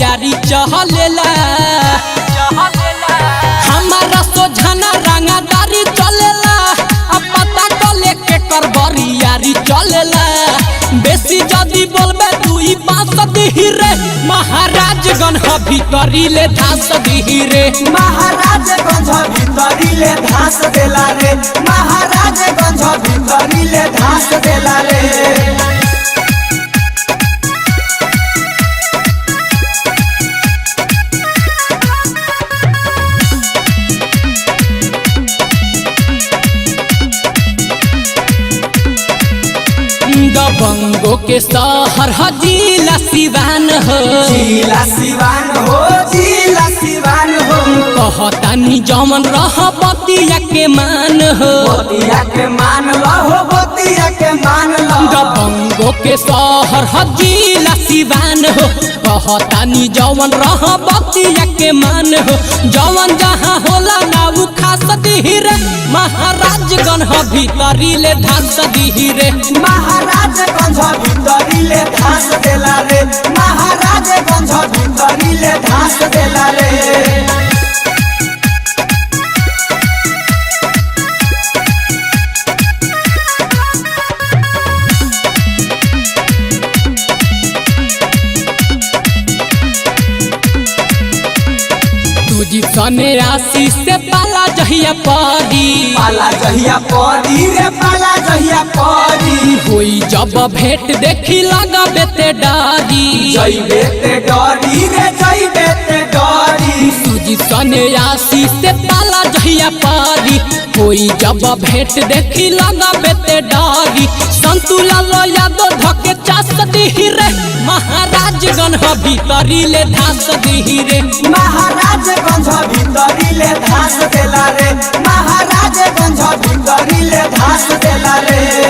बरियारी चहलेला हमारा सोझाना रंगादारी चलेला अब पता कले के कर बरियारी चलेला बेसी जदी बोलबे तू ई बात दिही रे महाराजगंज भीतरी ले धास दिही रे महाराजगंज भीतरी ले धास देला रे महाराजगंज भीतरी ले धास देला रे दबंगो के शहर जिला सिवान हो जिला सिवान हो जिला सिवान हो कहतानी जमन रह बतिया के मान हो बतिया के मान लो बतिया के मान लो दबंगो के शहर जिला सिवान हो कहतानी जवन रह बतिया के मान हो जवन जहाँ होला ना उ खास दिही रे महाराजगंज भीतरी ले धास दिही रे महाराजगंज भीतरी ले धास देला रे महाराजगंज भीतरी ले धास देला रे सने आशीष से पाला जहिया परी पाला जहिया परी रे पाला जहिया परी होई जब भेंट देखी लगा बेते डारी जइबे ते डरी रे जइबे ते डरी तुझी सने आशीष से पाला जहिया परी होई जब भेंट देखी लगा बेते डारी संतुला लो यादो धके चास दिही रे महाराजगंज भीतरी ले धास दिही रे महाराजगंज भीतरी ले धास देला रे महाराजगंज भीतरी ले धास देला रे।